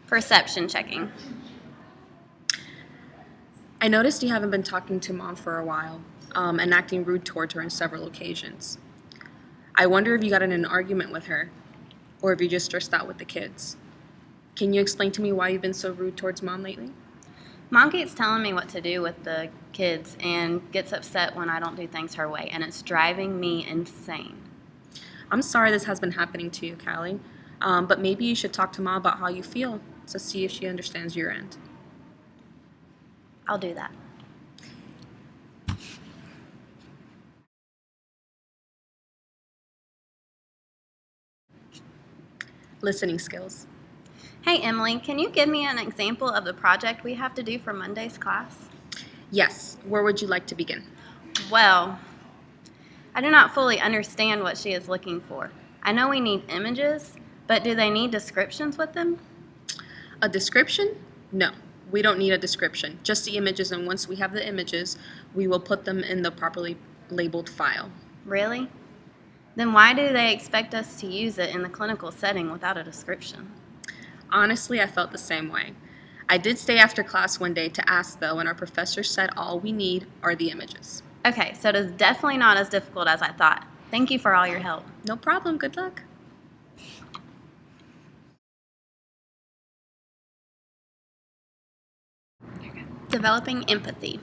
Perception checking. I noticed you haven't been talking to Mom for a while, and acting rude towards her on several occasions. I wonder if you got in an argument with her, or if you just stressed out with the kids. Can you explain to me why you've been so rude towards Mom lately? Mom keeps telling me what to do with the kids and gets upset when I don't do things her way, and it's driving me insane. I'm sorry this has been happening to you, Callie, but maybe you should talk to Mom about how you feel to see if she understands your end. I'll do that. Listening skills. Hey, Emily, can you give me an example of the project we have to do for Monday's class? Yes, where would you like to begin? Well, I do not fully understand what she is looking for. I know we need images, but do they need descriptions with them? A description? No, we don't need a description, just the images, and once we have the images, we will put them in the properly labeled file. Really? Then why do they expect us to use it in the clinical setting without a description? Honestly, I felt the same way. I did stay after class one day to ask, though, and our professor said all we need are the images. Okay, so it is definitely not as difficult as I thought. Thank you for all your help. No problem. Good luck. Developing empathy.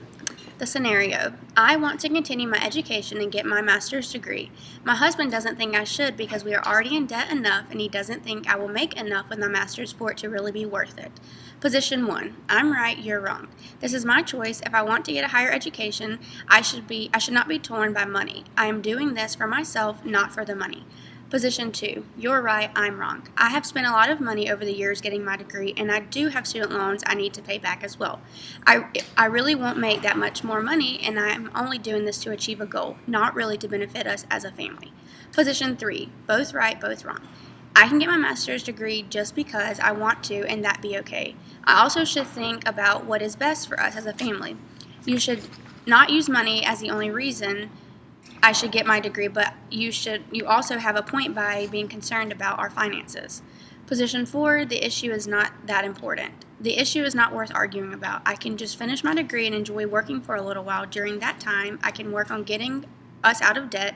The scenario: I want to continue my education and get my master's degree. My husband doesn't think I should because we are already in debt enough, and he doesn't think I will make enough with my master's for it to really be worth it. Position 1. I'm right, you're wrong. This is my choice. If I want to get a higher education, I should not be torn by money. I am doing this for myself, not for the money. Position 2. You're right, I'm wrong. I have spent a lot of money over the years getting my degree, and I do have student loans I need to pay back as well. I really won't make that much more money, and I'm only doing this to achieve a goal, not really to benefit us as a family. Position 3. Both right, both wrong. I can get my master's degree just because I want to, and that be okay. I also should think about what is best for us as a family. You should not use money as the only reason I should get my degree, but you also have a point by being concerned about our finances. Position 4, the issue is not that important. The issue is not worth arguing about. I can just finish my degree and enjoy working for a little while. During that time, I can work on getting us out of debt.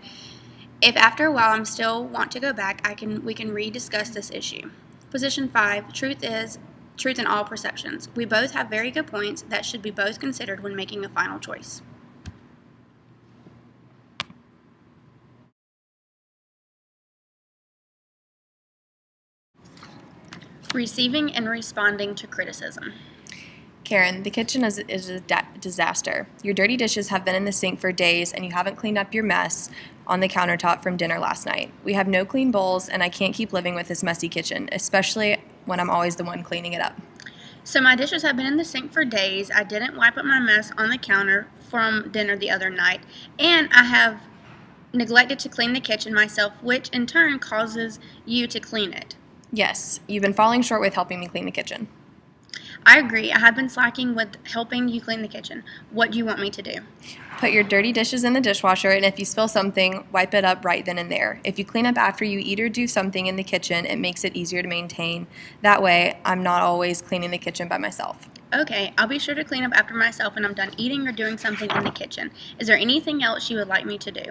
If after a while I still want to go back, we can rediscuss this issue. Position 5, truth in all perceptions. We both have very good points that should be both considered when making a final choice. Receiving and responding to criticism. Karen, the kitchen is a disaster. Your dirty dishes have been in the sink for days, and you haven't cleaned up your mess on the countertop from dinner last night. We have no clean bowls, and I can't keep living with this messy kitchen, especially when I'm always the one cleaning it up. So my dishes have been in the sink for days. I didn't wipe up my mess on the counter from dinner the other night, and I have neglected to clean the kitchen myself, which in turn causes you to clean it. Yes, you've been falling short with helping me clean the kitchen. I agree. I have been slacking with helping you clean the kitchen. What do you want me to do? Put your dirty dishes in the dishwasher, and if you spill something, wipe it up right then and there. If you clean up after you eat or do something in the kitchen, it makes it easier to maintain. That way, I'm not always cleaning the kitchen by myself. Okay, I'll be sure to clean up after myself when I'm done eating or doing something in the kitchen. Is there anything else you would like me to do?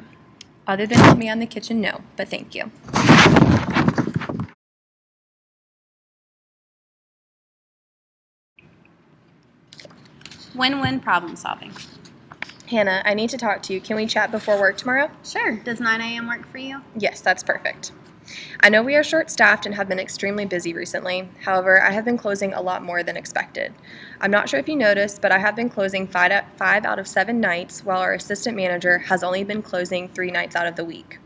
Other than help me on the kitchen, no, but thank you. Win-win problem solving. Hannah, I need to talk to you. Can we chat before work tomorrow? Sure. Does 9 a.m. work for you? Yes, that's perfect. I know we are short-staffed and have been extremely busy recently. However, I have been closing a lot more than expected. I'm not sure if you noticed, but I have been closing 5 out of 7 nights, while our assistant manager has only been closing 3 nights out of the week.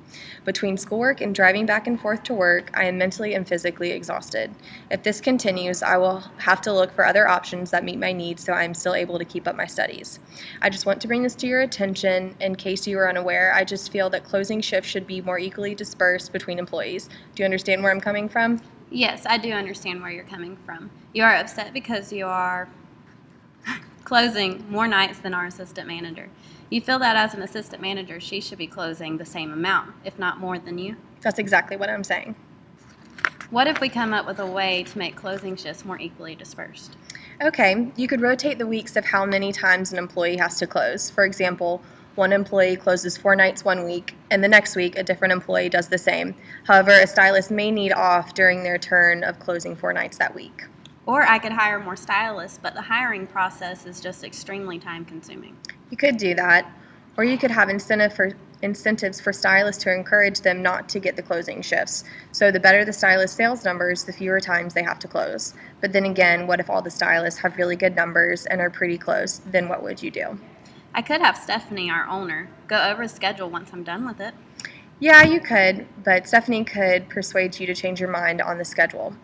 Between schoolwork and driving back and forth to work, I am mentally and physically exhausted. If this continues, I will have to look for other options that meet my needs so I am still able to keep up my studies. I just want to bring this to your attention in case you are unaware. I just feel that closing shifts should be more equally dispersed between employees. Do you understand where I'm coming from? Yes, I do understand where you're coming from. You are upset because you are closing more nights than our assistant manager. You feel that as an assistant manager, she should be closing the same amount, if not more than you? That's exactly what I'm saying. What if we come up with a way to make closing shifts more equally dispersed? Okay, you could rotate the weeks of how many times an employee has to close. For example, one employee closes 4 nights one week, and the next week a different employee does the same. However, a stylist may need off during their turn of closing 4 nights that week. Or I could hire more stylists, but the hiring process is just extremely time consuming. You could do that, or you could have incentives for stylists to encourage them not to get the closing shifts. So the better the stylist sales numbers, the fewer times they have to close. But then again, what if all the stylists have really good numbers and are pretty close? Then what would you do? I could have Stephanie, our owner, go over the schedule once I'm done with it. Yeah, you could, but Stephanie could persuade you to change your mind on the schedule.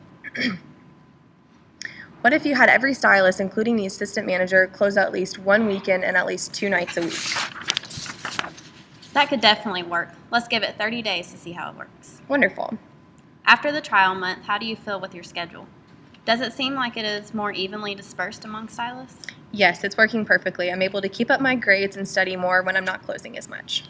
What if you had every stylist, including the assistant manager, close at least one weekend and at least 2 nights a week? That could definitely work. Let's give it 30 days to see how it works. Wonderful. After the trial month, how do you feel with your schedule? Does it seem like it is more evenly dispersed among stylists? Yes, it's working perfectly. I'm able to keep up my grades and study more when I'm not closing as much.